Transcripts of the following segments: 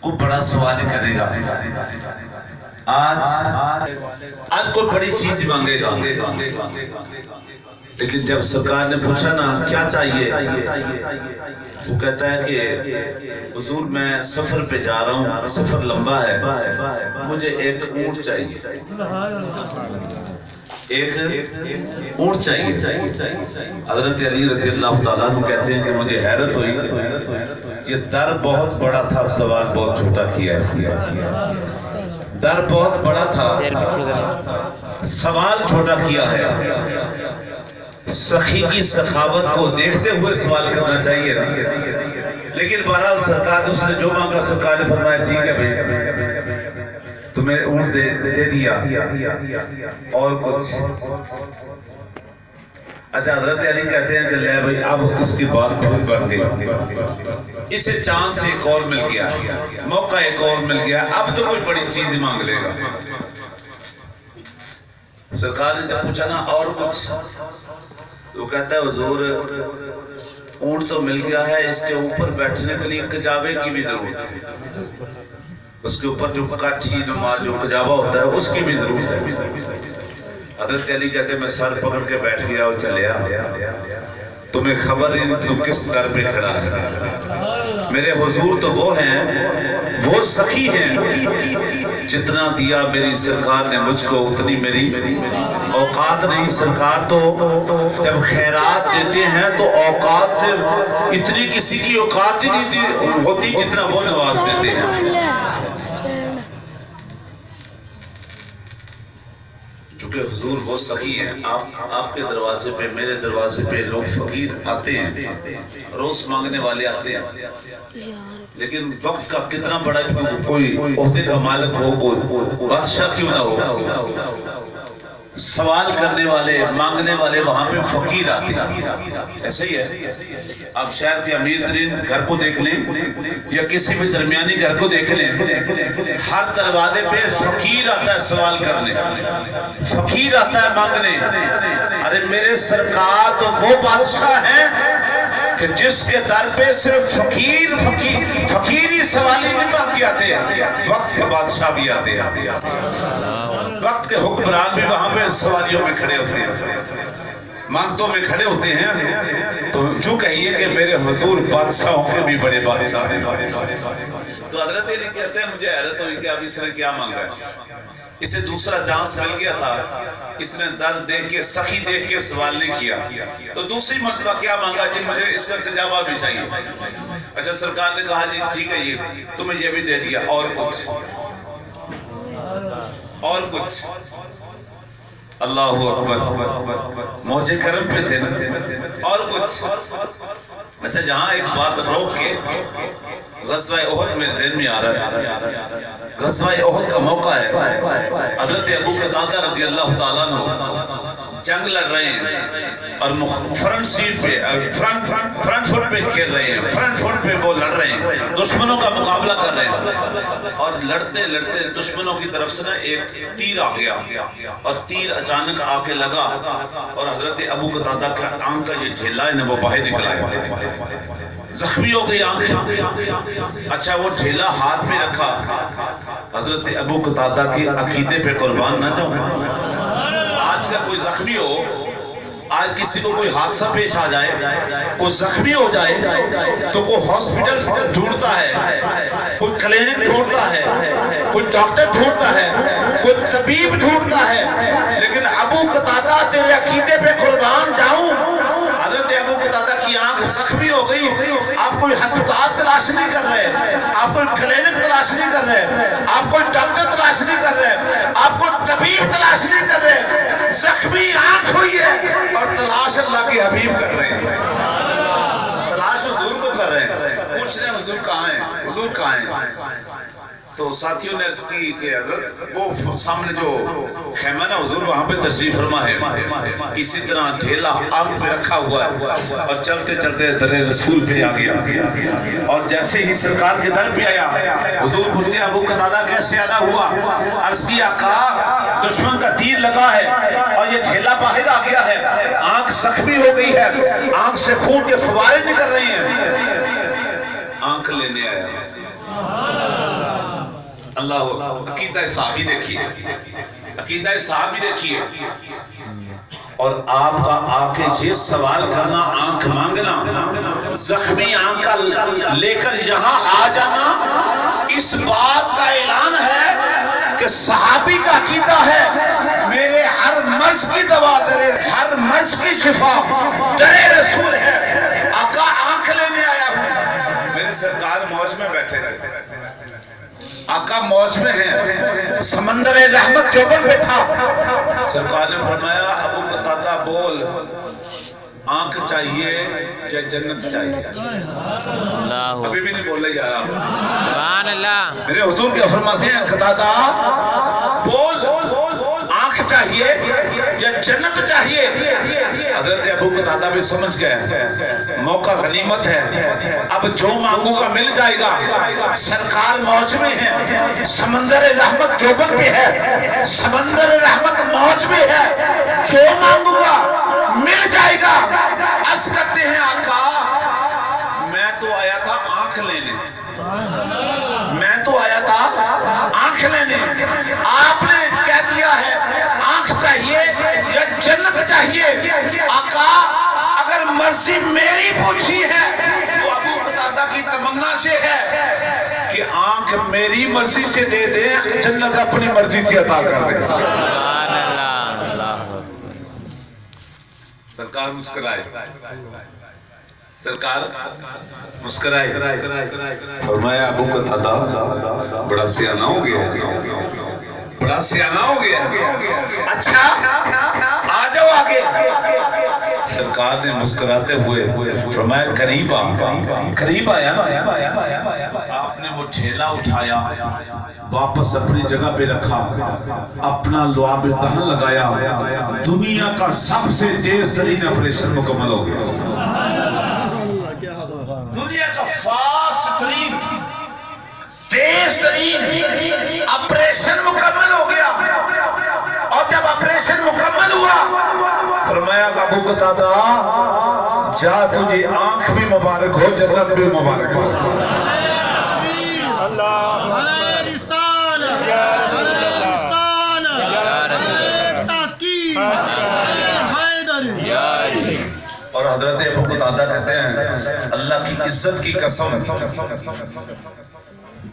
کوئی بڑا سوال کرے گا، آج کوئی بڑی چیز ہی مانگے گا، لیکن جب سرکار نے پوچھا نا کیا چاہیے، وہ کہتا ہے کہ حضور میں سفر پہ جا رہا ہوں، سفر لمبا ہے، مجھے ایک اونٹ چاہیے، ایک اونٹ چاہیے۔ حضرت علی رضی اللہ تعالیٰ عنہ کہتے ہیں کہ مجھے حیرت ہوئی، یہ در بہت بڑا تھا، سوال بہت چھوٹا کیا ہے۔ در بہت بڑا تھا، سوال چھوٹا کیا ہے۔ سخی کی سخاوت کو دیکھتے ہوئے سوال کرنا چاہیے، لیکن بہرحال سرکار اس نے جو مانگا، سرکار نے فرمایا ٹھیک ہے بھائی، تمہیں اونٹ دے دیا اور کچھ۔ اچھا حضرت علی کہتے ہیں کہ لے بھائی اب اس کی بات بہت بڑھ گئی، اسے چاند سے ایک اور مل گیا، موقع ایک اور مل گیا، اب تو کوئی بڑی چیز ہی مانگ لے گا۔ سرکار نے جب پوچھا نا اور کچھ، وہ کہتا ہے حضور اونٹ تو مل گیا ہے، اس کے اوپر بیٹھنے کے لیے کجاوے کی بھی ضرورت ہے، اس کے اوپر جو کاٹھی نما جو کجاوا ہوتا ہے اس کی بھی ضرورت ہے۔ حضرت علی کہتے ہیں میں سر پکڑ کے بیٹھ گیا اور چلیا، تمہیں خبر ہی نہیں تو کس در پہ کھڑا ہے۔ میرے حضور تو وہ ہیں، وہ سخی ہیں، جتنا دیا میری سرکار نے مجھ کو اتنی میری اوقات نہیں۔ سرکار تو جب خیرات دیتے ہیں تو اوقات سے اتنی کسی کی اوقات ہی نہیں ہوتی جتنا وہ نواز دیتے ہیں۔ کیونکہ حضور وہ سخی ہیں، آپ کے دروازے پہ، میرے دروازے پہ لوگ فقیر آتے ہیں، روز مانگنے والے آتے ہیں، لیکن وقت کا کتنا بڑا کوئی عہدے کا مالک ہو، کوئی بادشاہ کیوں نہ ہو، سوال کرنے والے، مانگنے والے وہاں پہ فقیر آتے ہیں۔ ایسا ہی ہے، آپ شہر کے امیر ترین گھر کو دیکھ لیں یا کسی بھی درمیانی گھر کو دیکھ لیں، ہر دروازے پہ فقیر آتا ہے سوال کرنے، فقیر آتا ہے مانگنے۔ ارے میرے سرکار تو وہ بادشاہ ہیں کہ جس کے در پہ صرف فقیری سوالی نہیں مانگ کے آتے ہیں، وقت کے بادشاہ بھی آتے ہیں، وقت کے حکمران بھی وہاں پہ سوالیوں میں کھڑے ہوتے ہیں، مانگتوں میں کھڑے ہوتے ہیں۔ تو جو کہیے کہ میرے حضور بادشاہوں کے بھی بڑے بادشاہ ہیں۔ تو حضرت علی کہتے ہیں مجھے حیرت ہوئی کہ اب اس نے کیا مانگا ہے، اسے دوسرا چانس مل گیا تھا، اس نے درد دیکھ کے، سخی دیکھ کے سوال نہیں کیا، تو دوسری مرتبہ کیا مانگا جی مجھے اس کا تجابہ بھی چاہیے۔ اچھا سرکار نے کہا جی ٹھیک ہے یہ تمہیں یہ بھی دے دیا، اور کچھ، اور کچھ۔ اللہ اکبر، موجے کرم پہ تھے نا، اور کچھ۔ اچھا جہاں ایک بات روک کے، غزوہ احد میرے دل میں آ رہا ہے، غزوہ احد کا موقع ہے، حضرت ابو قتادہ رضی اللہ تعالیٰ عنہ جنگ لڑ رہے ہیں اور فرنٹ سیٹ پہ، فرنٹ فٹ پہ کھیل رہے ہیں، فرنٹ فٹ پہ وہ لڑ رہے ہیں، دشمنوں کا مقابلہ کر رہے ہیں، اور لڑتے لڑتے دشمنوں کی طرف سے نا ایک تیر آ گیا، اور تیر اچانک آ کے لگا اور حضرت ابو قتادہ کا آنکھ کا یہ ڈھیلا ہے نا وہ باہر نکل آیا، زخمی ہو گئی آنکھ۔ اچھا وہ ڈھیلا ہاتھ میں رکھا، حضرت ابو قتادہ کے عقیدے پہ قربان نہ جاؤں، آج کا کوئی زخمی ہو، آج کسی کو کوئی حادثہ پیش آ جائے، کوئی زخمی ہو جائے تو کوئی ہاسپٹل ڈھونڈتا ہے، کوئی کلینک ڈھونڈتا ہے، کوئی ڈاکٹر ڈھونڈتا ہے، کوئی طبیب ڈھونڈتا ہے، لیکن ابو قتادہ تیرے عقیدے پہ قربان جاؤں۔ حضرت ابو قتادہ کی آنکھ زخمی ہو گئی، آپ کوئی ہسپتال تلاش نہیں کر رہے، آپ کوئی کلینک تلاش نہیں کر رہے، آپ کوئی ڈاکٹر تلاش نہیں کر رہے، آپ کوئی طبیب تلاش نہیں کر رہے، زخمی آنکھ ہوئی ہے اور تلاش اللہ کے حبیب کر رہے ہیں، تلاش حضور کو کر رہے ہیں، پوچھ رہے ہیں حضور کہاں ہیں، حضور کہاں ہیں۔ تو ساتھیوں نے اس کی کہ حضرت وہ سامنے جو خیمہ نا حضور وہاں پہ تشریف فرما ہے، اسی طرح ڈھیلا آنکھ پہ رکھا ہوا ہے اور چلتے چلتے در رسول پہ آ گیا، اور جیسے ہی سرکار کے در پہ آیا حضور پوچھتے ہیں ابو قتادہ کیسے ادا ہوا، عرض کی آقا دشمن کا تیر لگا ہے اور یہ ڈھیلا باہر آ گیا ہے، آنکھ زخمی ہو گئی ہے، آنکھ سے خون کے فوارے نکل رہی ہیں۔ آنکھ آنکھ لینے آیا اللہ عقیدہ صحابی دیکھیے عقیدہ صحابی دیکھیے اور آپ کا آکے یہ سوال کرنا آنکھ مانگنا زخمی آنکھ لے کر یہاں آ جانا اس بات کا اعلان ہے کہ صحابی کا عقیدہ ہے میرے ہر مرض کی دوا درے ہر مرض کی شفا درے رسول ہے آقا آنکھ لینے آیا ہوں میرے سرکار موج میں بیٹھے رہے آقا موج میں ہیں سمندر رحمت جوبن پہ تھا سرکار نے فرمایا ابو قتادہ بول آنکھ چاہیے یا جنت چاہیے ابھی بھی نہیں بولنے جا رہا سبحان اللہ میرے حضور کیا فرماتے ہیں قتادہ بول آنکھ چاہیے یا جنت چاہیے حضرت ابو قتادہ بھی سمجھ گئے موقع غنیمت ہے اب جو مانگوں گا مل جائے گا سرکار موج میں ہے سمندر رحمت جوبن پہ ہے سمندر رحمت موج میں ہے جو مانگوں گا مل جائے گا عرض کرتے ہیں آقا میں تو آیا تھا آنکھ لینے میں تو آیا تھا آنکھ لینے آپ نے کہہ دیا ہے آنکھ چاہیے یا جنت چاہیے آقا اگر مرضی میری پوچھی ہے وہ ابو قتادہ کی تمنا سے ہے کہ آنکھ میری مرضی سے دے دے جنت اپنی مرضی سے عطا کر دے سرکار مسکرائے سرکار مسکرائے فرمایا ابو قتادہ بڑا سیانہ ہو گیا بڑا سیانہ ہو گیا اچھا آ جاؤ آگے سرکار نے مسکراتے ہوئے فرمایا قریب آیا نا آپ نے وہ ٹھیلا اٹھایا واپس اپنی جگہ پہ رکھا اپنا لعاب دہن لگایا دنیا کا سب سے تیز ترین آپریشن مکمل ہو گیا دنیا کا فاسٹ ترین تیز ترین آپریشن مکمل ہو گیا اور جب آپریشن مکمل ہوا فرمایا ابو قتادہ جا تجھے آنکھ بھی مبارک ہو جنت بھی مبارک ہو اور حضرت ابو قتادہ کہتے ہیں اللہ کی عزت کی قسم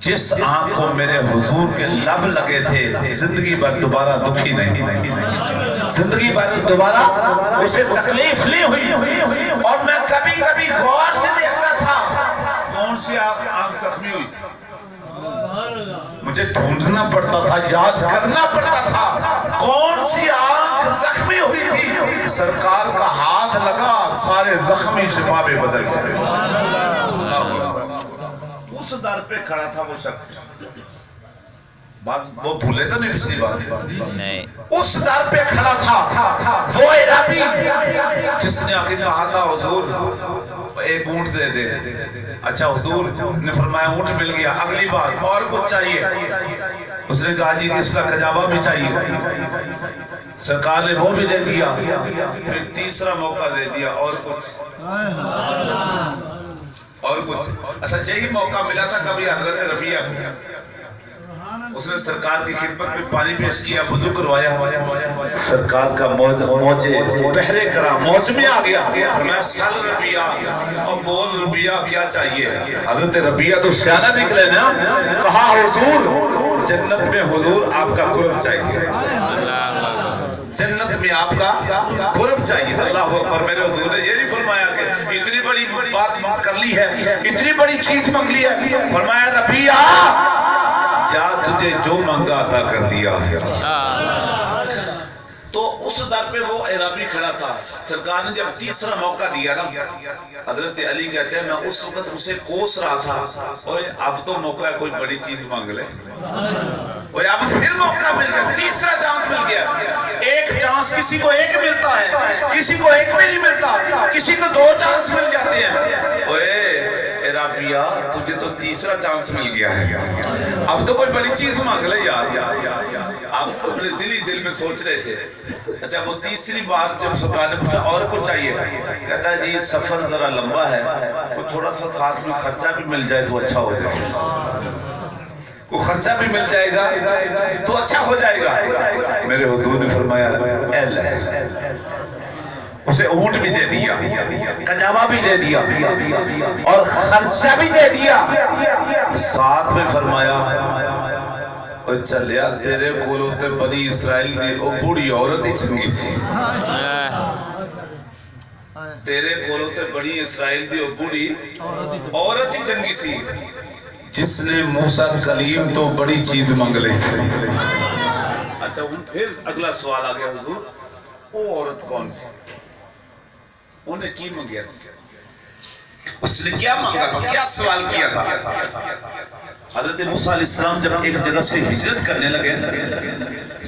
جس آنکھ کو میرے حضور کے لب لگے تھے زندگی بھر دوبارہ دکھی نہیں زندگی بھر دوبارہ اسے تکلیف نہیں ہوئی اور میں کبھی کبھی غور سے دیکھتا تھا کون سی آنکھ زخمی ہوئی مجھے ڈھونڈنا پڑتا تھا یاد کرنا پڑتا تھا کون سی آنکھ زخمی ہوئی تھی سرکار کا ہاتھ لگا سارے زخمی شفا پہ بدل گئے اس در پہ کھڑا تھا وہ شخص وہ بھولے تو نہیں پچھلی بات اس در پہ کھڑا تھا وہ عربی جس نے آخر کہا تھا حضور ایک اونٹ دے دے اچھا حضور نے فرمایا اونٹ مل گیا اگلی بار اور کچھ چاہیے اس نے کہا جی اس کا کجاوہ بھی چاہیے سرکار نے وہ بھی دے دیا پھر تیسرا موقع دے دیا اور کچھ اصلا یہی موقع ملا تھا کبھی حضرت ربیعہ اس نے سرکار کی خدمت میں پانی پیش کیا وضو کروایا سرکار کا موجے بہرے کرا موج میں آ گیا فرمایا سل ربیعہ اور بول ربیعہ کیا چاہیے حضرت ربیعہ تو سیانہ نکلے نا کہا حضور جنت میں حضور آپ کا قرب چاہیے جنت میں آپ کا قرب چاہیے اللہ اکبر میرے حضور نے یہ نہیں فرمایا کہ اتنی بڑی بات کر لی ہے اتنی بڑی چیز مانگ لی ہے فرمایا ربیعہ جا تجھے جو مانگا عطا کر دیا تو اس در پہ وہ عربی کھڑا تھا سرکار نے جب تیسرا موقع دیا نا حضرت علی کہتے ہیں میں اس وقت اسے کوس رہا تھا اور اب تو موقع ہے کوئی بڑی چیز مانگ لے اور اب پھر موقع مل گیا تیسرا چانس مل گیا ایک چانس کسی کو ایک ملتا ہے کسی کو ایک بھی نہیں ملتا کسی کو دو چانس مل جاتے ہیں اوے ربیعہ تجھے تو تیسرا چانس مل گیا ہے اب تو کوئی بڑی چیز مانگ لے یار آپ اپنے دل میں سوچ رہے تھے اچھا وہ تیسری بار جب سرکار نے پوچھا اور کچھ چاہیے کہتا ہے جی سفر ذرا لمبا ہے تھوڑا سا ساتھ میں خرچہ بھی مل جائے تو اچھا ہو جائے گا، وہ خرچہ بھی مل جائے گا تو اچھا ہو جائے گا۔ میرے حضور نے فرمایا اے اللہ، اسے اونٹ بھی دے دیا، کجاوا بھی دے دیا اور خرچہ بھی دے دیا، ساتھ میں فرمایا اور چلیا تیرے کولوں تے بنی اسرائیل دی او بوڑھی عورت ہی چنگی سی، تیرے کولوں تے بنی اسرائیل دی او بوڑھی عورت ہی چنگی سی جس نے موسیٰ کلیم تو بڑی چیز منگ لی سی۔ اچھا پھر اگلا سوال آگیا حضور، وہ عورت کون سی؟ انہیں کی منگیا سی؟ اس نے کیا مانگا تھا؟ کیا سوال کیا تھا؟ حضرت موسیٰ علیہ السلام جب ایک جگہ سے ہجرت کرنے لگے